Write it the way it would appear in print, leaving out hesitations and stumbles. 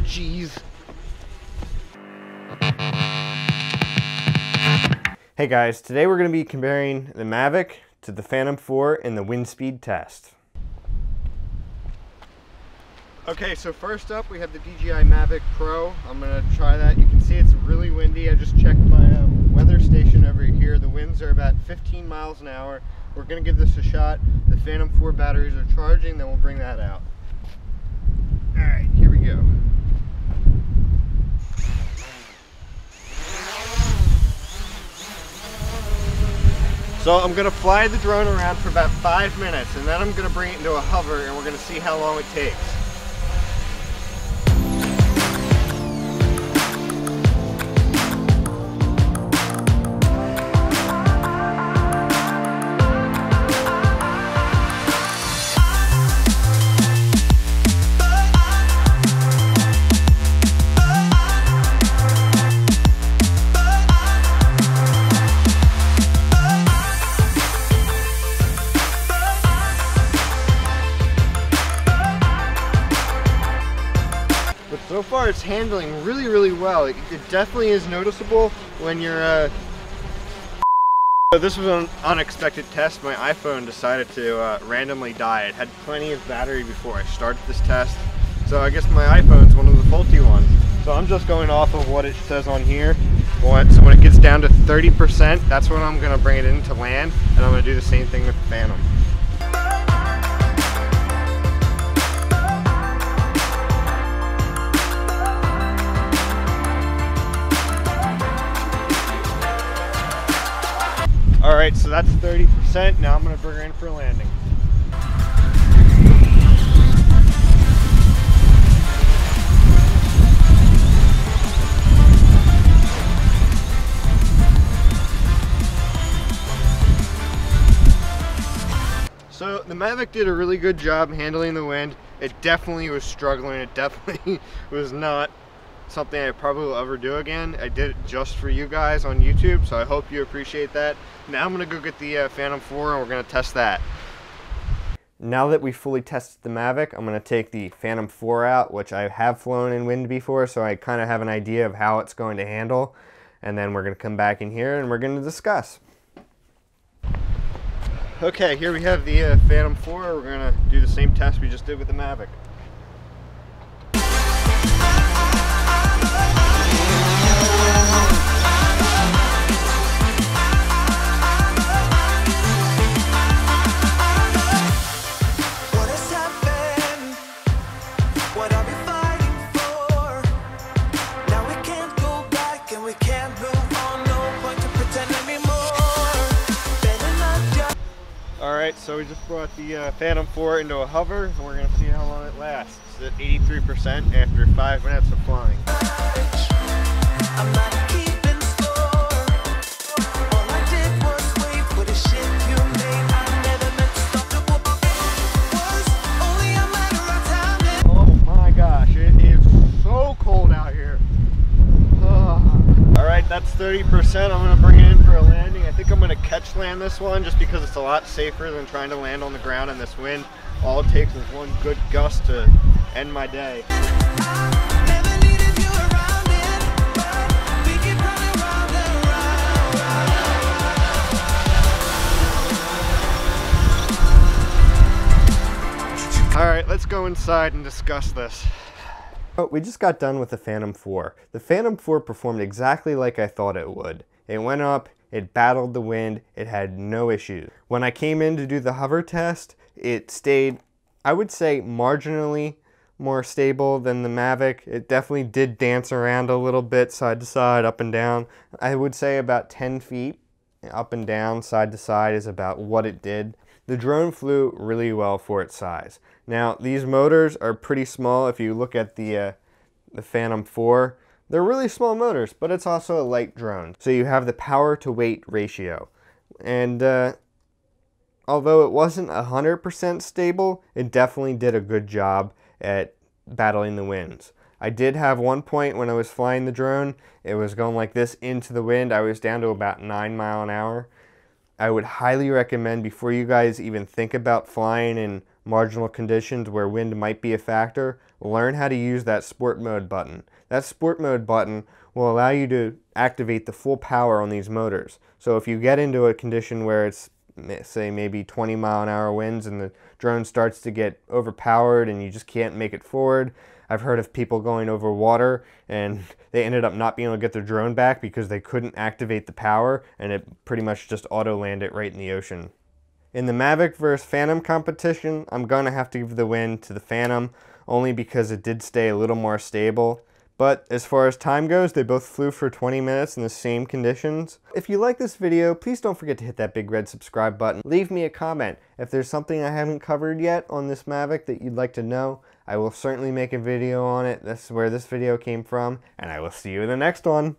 jeez. Hey guys, today we're going to be comparing the Mavic to the Phantom 4 in the wind speed test. Okay, so first up we have the DJI Mavic Pro. I'm going to try that. You can see it's really windy. I just checked my weather station over here. The winds are about 15 miles an hour. We're going to give this a shot. The Phantom 4 batteries are charging, then we'll bring that out. Alright, here we go. So I'm going to fly the drone around for about 5 minutes, and then I'm going to bring it into a hover, and we're going to see how long it takes. So far it's handling really well. It definitely is noticeable when you're So this was an unexpected test. My iPhone decided to randomly die. It had plenty of battery before I started this test. So I guess my iPhone's one of the faulty ones. So I'm just going off of what it says on here. So when it gets down to 30%, that's when I'm gonna bring it in to land, and I'm gonna do the same thing with the Phantom. Alright, so that's 30%. Now I'm going to bring her in for landing. So the Mavic did a really good job handling the wind. It definitely was struggling. It definitely was not something I probably will ever do again. I did it just for you guys on YouTube, so I hope you appreciate that. Now I'm gonna go get the Phantom 4 and we're gonna test that. Now that we fully tested the Mavic, I'm going to take the Phantom 4 out, which I have flown in wind before, so I kind of have an idea of how it's going to handle. And then we're going to come back in here and we're going to discuss. Okay, here we have the Phantom 4. We're gonna do the same test we just did with the Mavic. Alright, so we just brought the Phantom 4 into a hover, and we're going to see how long it lasts. It's at 83% after 5 minutes of flying. I'm not keeping score. All I did was wait for the shit you made. I never meant to stop the war. Was only a matter of time. Oh my gosh, it is so cold out here. Alright, that's 30%. I'm going to bring it in for a landing. I think I'm going to catch land this one just because it's a lot safer than trying to land on the ground in this wind. All it takes is one good gust to end my day. Alright, let's go inside and discuss this. Oh, we just got done with the Phantom 4. The Phantom 4 performed exactly like I thought it would. It went up, it battled the wind, it had no issues. When I came in to do the hover test, it stayed, I would say, marginally more stable than the Mavic. It definitely did dance around a little bit, side to side, up and down. I would say about 10 feet up and down, side to side is about what it did. The drone flew really well for its size. Now, these motors are pretty small. If you look at the Phantom 4, they're really small motors, but it's also a light drone. So you have the power to weight ratio. And although it wasn't 100% stable, it definitely did a good job at battling the winds. I did have one point when I was flying the drone, it was going like this into the wind. I was down to about 9 miles an hour. I would highly recommend, before you guys even think about flying in marginal conditions where wind might be a factor, learn how to use that sport mode button. That sport mode button will allow you to activate the full power on these motors. So if you get into a condition where it's, say, maybe 20-mile-an-hour winds and the drone starts to get overpowered and you just can't make it forward. I've heard of people going over water and they ended up not being able to get their drone back because they couldn't activate the power, and it pretty much just auto landed right in the ocean. In the Mavic vs Phantom competition, I'm gonna have to give the win to the Phantom, only because it did stay a little more stable. But as far as time goes, they both flew for 20 minutes in the same conditions. If you like this video, please don't forget to hit that big red subscribe button. Leave me a comment. If there's something I haven't covered yet on this Mavic that you'd like to know, I will certainly make a video on it. That's where this video came from, and I will see you in the next one.